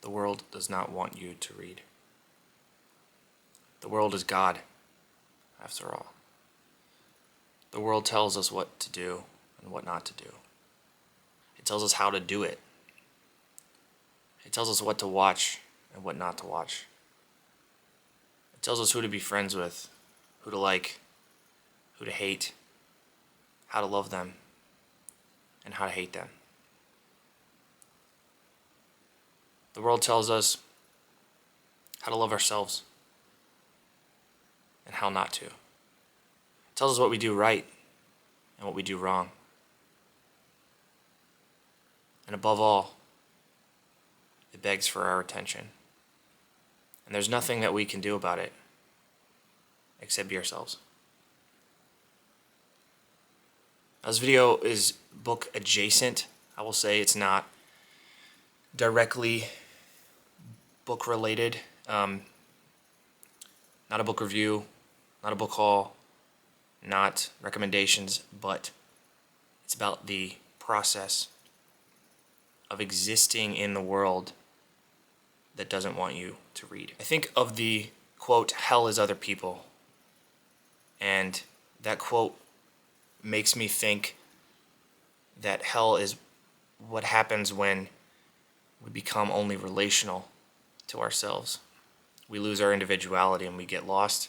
The world does not want you to read. The world is God, after all. The world tells us what to do and what not to do. It tells us how to do it. It tells us what to watch and what not to watch. It tells us who to be friends with, who to like, who to hate, how to love them, and how to hate them. The world tells us how to love ourselves and how not to. It tells us what we do right and what we do wrong. And above all, it begs for our attention. And there's nothing that we can do about it except be ourselves. Now, this video is book adjacent. I will say it's not directly book related. Not a book review, not a book haul, not recommendations, but it's about the process of existing in the world that doesn't want you to read. I think of the quote, "Hell is other people," and that quote makes me think that hell is what happens when we become only relational to ourselves. We lose our individuality and we get lost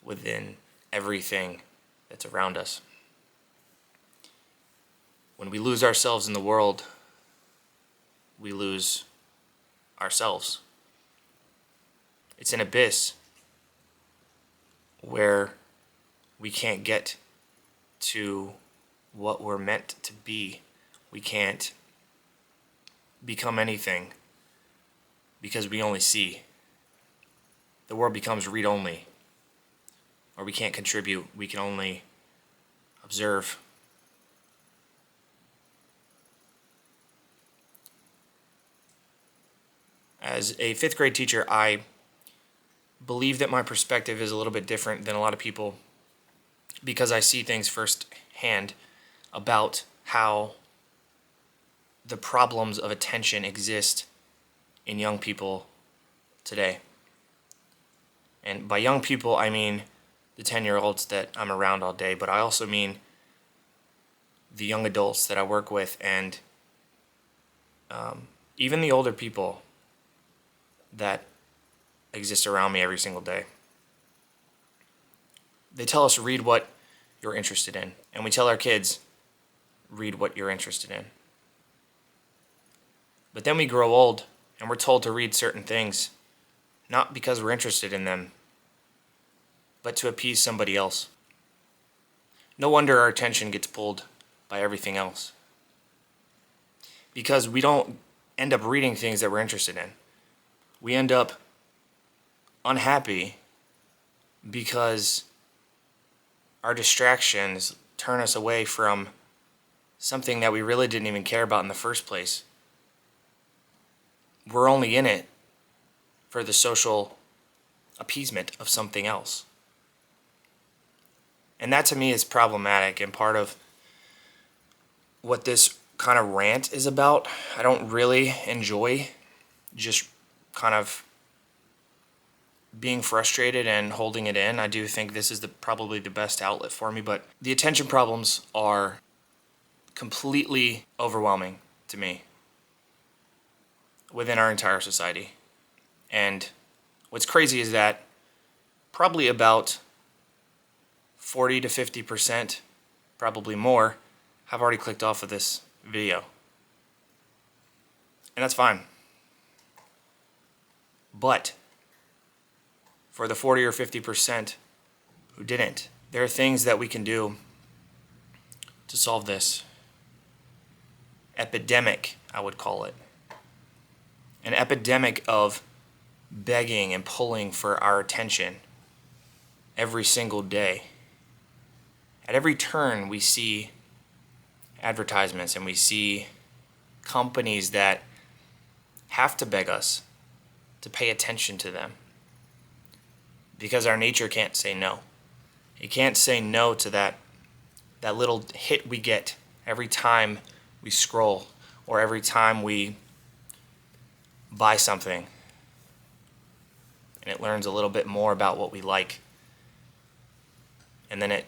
within everything that's around us. When we lose ourselves in the world, we lose ourselves. It's an abyss where we can't get to what we're meant to be. We can't become anything because we only see. The world becomes read-only, or we can't contribute. We can only observe. As a fifth grade teacher, I believe that my perspective is a little bit different than a lot of people because I see things firsthand about how the problems of attention exist in young people today. And by young people, I mean the 10-year-olds that I'm around all day, but I also mean the young adults that I work with and even the older people that exist around me every single day. They tell us read what you're interested in, and we tell our kids read what you're interested in. But then we grow old and we're told to read certain things, not because we're interested in them, but to appease somebody else. No wonder our attention gets pulled by everything else, because we don't end up reading things that we're interested in. We end up unhappy because our distractions turn us away from something that we really didn't even care about in the first place. We're only in it for the social appeasement of something else. And that to me is problematic and part of what this kind of rant is about. I don't really enjoy just kind of being frustrated and holding it in. I do think this is probably the best outlet for me, but the attention problems are completely overwhelming to me within our entire society. And what's crazy is that probably about 40 to 50%, probably more, have already clicked off of this video. And that's fine. But for the 40 or 50% who didn't, there are things that we can do to solve this epidemic, I would call it. An epidemic of begging and pulling for our attention every single day. At every turn, we see advertisements and we see companies that have to beg us to pay attention to them because our nature can't say no. It can't say no to that little hit we get every time we scroll or every time we buy something and it learns a little bit more about what we like. And then it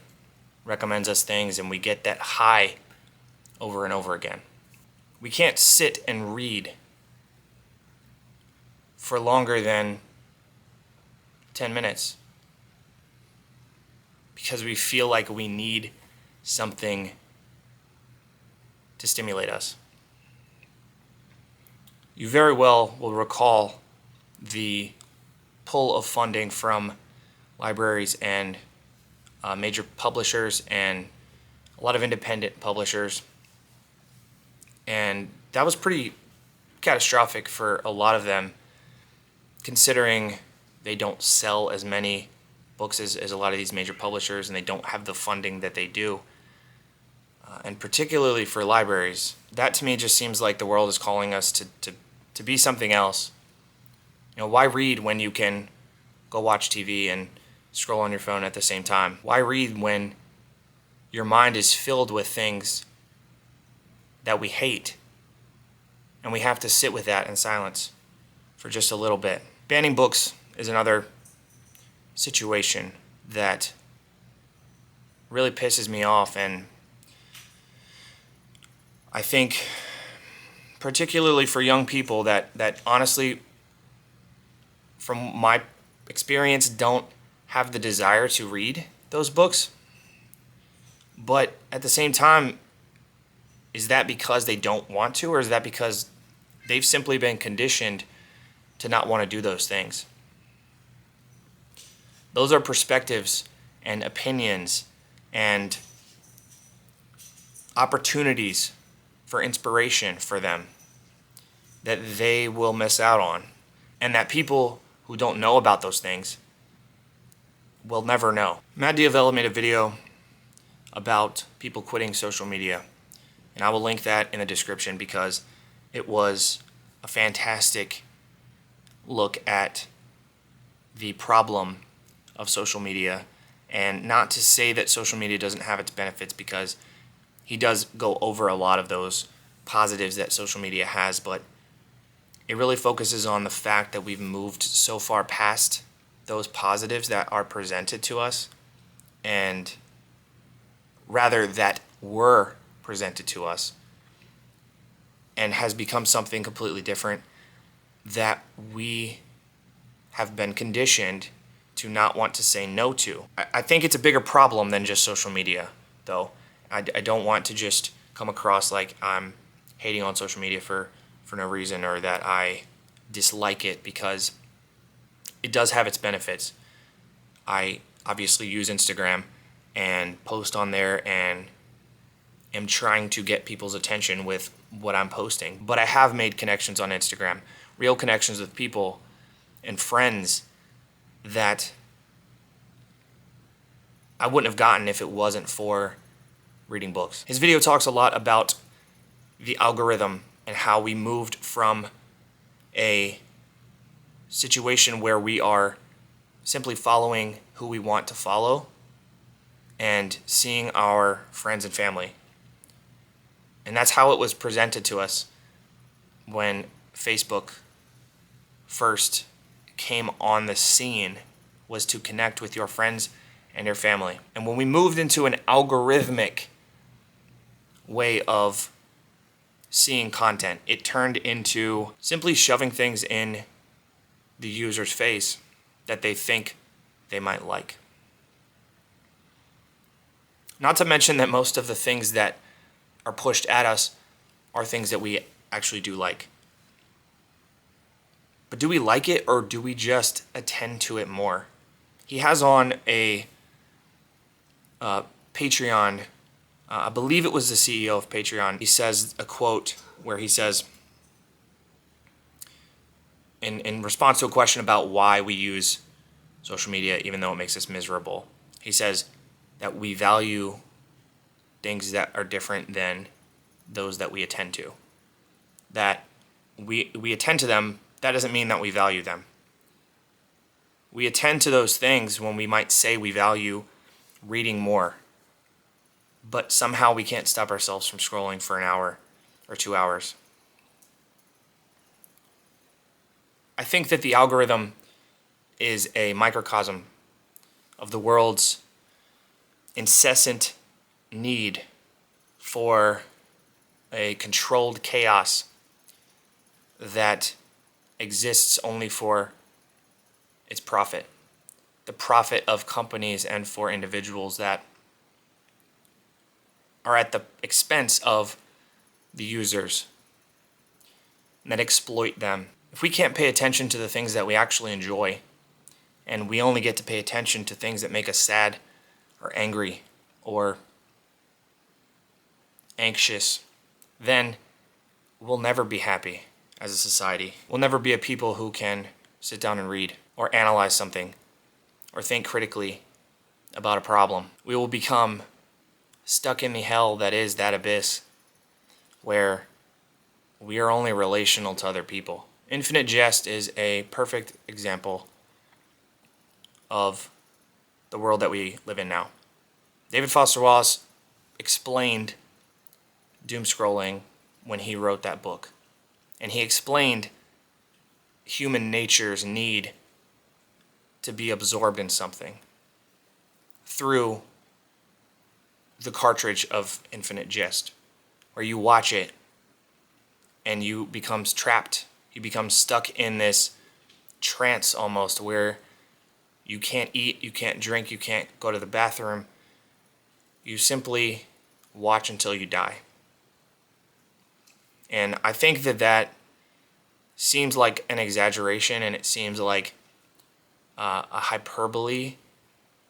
recommends us things and we get that high over and over again. We can't sit and read for longer than 10 minutes because we feel like we need something to stimulate us. You very well will recall the pull of funding from libraries and major publishers and a lot of independent publishers. And that was pretty catastrophic for a lot of them, considering they don't sell as many books as a lot of these major publishers and they don't have the funding that they do. And particularly for libraries, that to me just seems like the world is calling us to be something else. You know, why read when you can go watch TV and scroll on your phone at the same time? Why read when your mind is filled with things that we hate and we have to sit with that in silence for just a little bit? Banning books is another situation that really pisses me off, and I think particularly for young people that honestly, from my experience, don't have the desire to read those books. But at the same time, is that because they don't want to, or is that because they've simply been conditioned to not want to do those things? Those are perspectives and opinions and opportunities for inspiration for them that they will miss out on, and that people who don't know about those things will never know. Matt Diavella made a video about people quitting social media, and I will link that in the description because it was a fantastic look at the problem of social media. And not to say that social media doesn't have its benefits, because he does go over a lot of those positives that social media has, but it really focuses on the fact that we've moved so far past those positives that are presented to us, and rather that were presented to us, and has become something completely different that we have been conditioned to not want to say no to. I think it's a bigger problem than just social media, though. I don't want to just come across like I'm hating on social media for no reason, or that I dislike it, because it does have its benefits. I obviously use Instagram and post on there and am trying to get people's attention with what I'm posting. But I have made connections on Instagram, real connections with people and friends that I wouldn't have gotten if it wasn't for reading books. His video talks a lot about the algorithm and how we moved from a situation where we are simply following who we want to follow and seeing our friends and family. And that's how it was presented to us when Facebook first came on the scene, was to connect with your friends and your family. And when we moved into an algorithmic way of seeing content, it turned into simply shoving things in the user's face that they think they might like. Not to mention that most of the things that are pushed at us are things that we actually do like. But do we like it, or do we just attend to it more? He has on a Patreon, I believe it was the CEO of Patreon. He says a quote where he says, in response to a question about why we use social media even though it makes us miserable, he says that we value things that are different than those that we attend to. That we attend to them, that doesn't mean that we value them. We attend to those things when we might say we value reading more, but somehow we can't stop ourselves from scrolling for an hour or 2 hours. think that the algorithm is a microcosm of the world's incessant need for a controlled chaos that exists only for its profit, the profit of companies and for individuals that are at the expense of the users and that exploit them. If we can't pay attention to the things that we actually enjoy, and we only get to pay attention to things that make us sad or angry or anxious, then we'll never be happy as a society. We'll never be a people who can sit down and read or analyze something or think critically about a problem. We will become stuck in the hell that is that abyss where we are only relational to other people. Infinite Jest is a perfect example of the world that we live in now. David Foster Wallace explained doom scrolling when he wrote that book. And he explained human nature's need to be absorbed in something through the cartridge of Infinite Jest, where you watch it and you become trapped. You become stuck in this trance almost where you can't eat, you can't drink, you can't go to the bathroom. You simply watch until you die. And I think that that seems like an exaggeration, and it seems like a hyperbole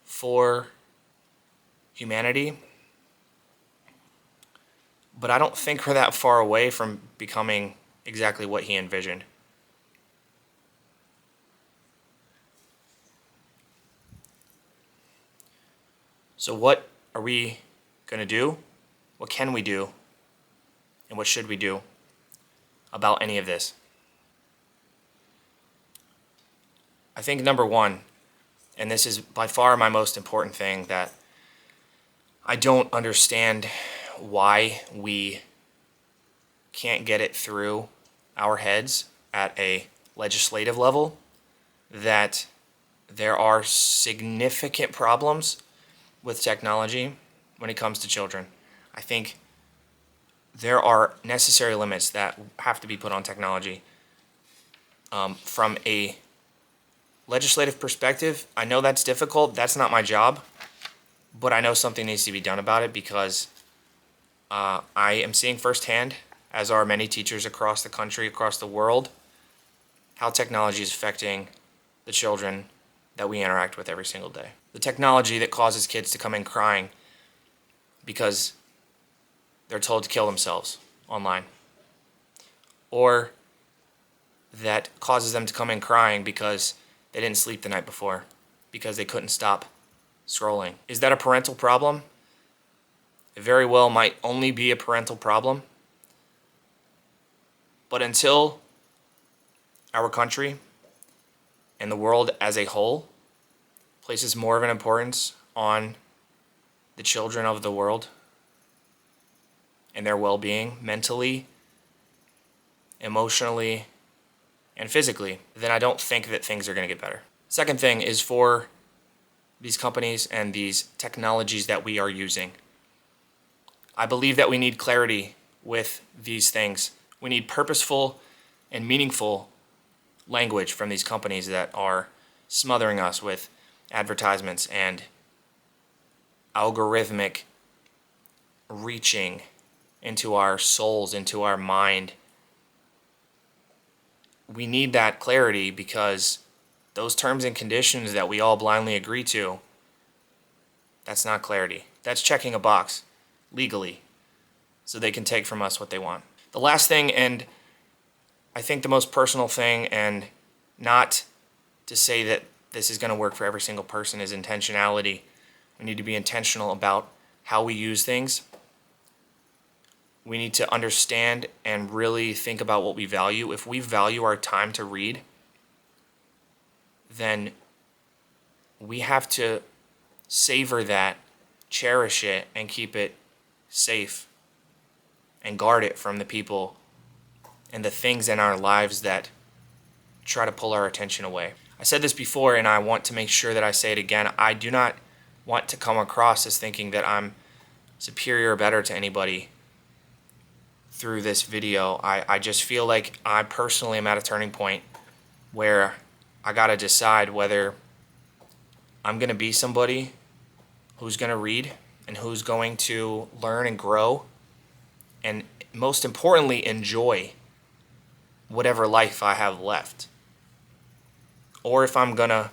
for humanity. But I don't think we're that far away from becoming exactly what he envisioned. So what are we going to do? What can we do? And what should we do about any of this? I think number one, and this is by far my most important thing, that I don't understand why we can't get it through our heads at a legislative level that there are significant problems with technology when it comes to children. I think there are necessary limits that have to be put on technology. From a legislative perspective, I know that's difficult. That's not my job. But I know something needs to be done about it because I am seeing firsthand, as are many teachers across the country, across the world, how technology is affecting the children that we interact with every single day. The technology that causes kids to come in crying because they're told to kill themselves online. Or that causes them to come in crying because they didn't sleep the night before, because they couldn't stop scrolling. Is that a parental problem? It very well might only be a parental problem. But until our country and the world as a whole places more of an importance on the children of the world and their well-being mentally, emotionally, and physically, then I don't think that things are going to get better. Second thing is for these companies and these technologies that we are using. I believe that we need clarity with these things. We need purposeful and meaningful language from these companies that are smothering us with advertisements and algorithmic reaching into our souls, into our mind. We need that clarity because those terms and conditions that we all blindly agree to, that's not clarity. That's checking a box legally so they can take from us what they want. The last thing, and I think the most personal thing, and not to say that this is going to work for every single person, is intentionality. We need to be intentional about how we use things. We need to understand and really think about what we value. If we value our time to read, then we have to savor that, cherish it, and keep it safe and guard it from the people and the things in our lives that try to pull our attention away. I said this before, and I want to make sure that I say it again. I do not want to come across as thinking that I'm superior or better to anybody through this video. I just feel like I personally am at a turning point where I gotta decide whether I'm gonna be somebody who's gonna read and who's going to learn and grow, and most importantly, enjoy whatever life I have left. Or if I'm gonna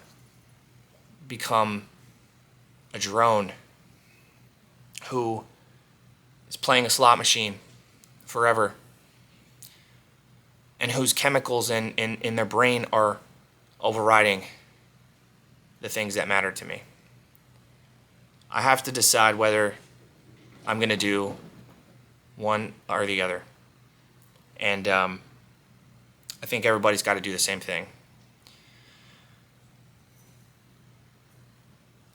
become a drone who is playing a slot machine forever and whose chemicals in their brain are overriding the things that matter to me. I have to decide whether I'm going to do one or the other. And I think everybody's got to do the same thing.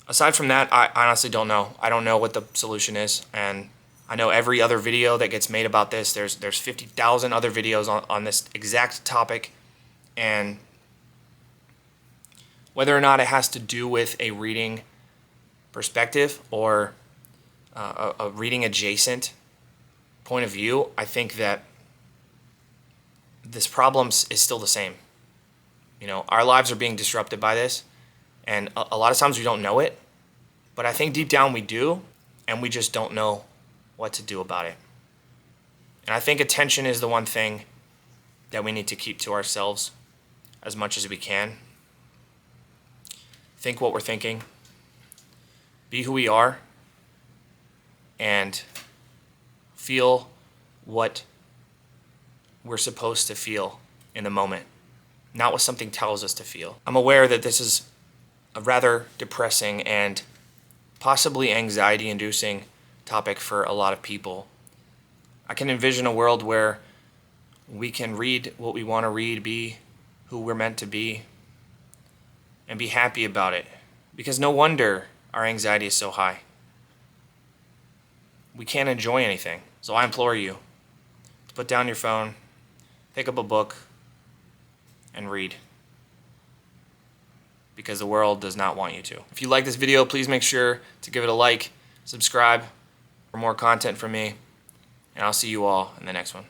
Aside from that, I honestly don't know. I don't know what the solution is. And I know every other video that gets made about this, there's 50,000 other videos on this exact topic. And whether or not it has to do with a reading perspective or a reading adjacent point of view, I think that this problem is still the same. You know, our lives are being disrupted by this, and a lot of times we don't know it, but I think deep down we do, and we just don't know what to do about it. And I think attention is the one thing that we need to keep to ourselves as much as we can. Think what we're thinking, be who we are, and feel what we're supposed to feel in the moment, not what something tells us to feel. I'm aware that this is a rather depressing and possibly anxiety-inducing topic for a lot of people. I can envision a world where we can read what we want to read, be who we're meant to be, and be happy about it. Because no wonder our anxiety is so high. We can't enjoy anything. So I implore you to put down your phone, pick up a book, and read. Because the world does not want you to. If you like this video, please make sure to give it a like, subscribe for more content from me, and I'll see you all in the next one.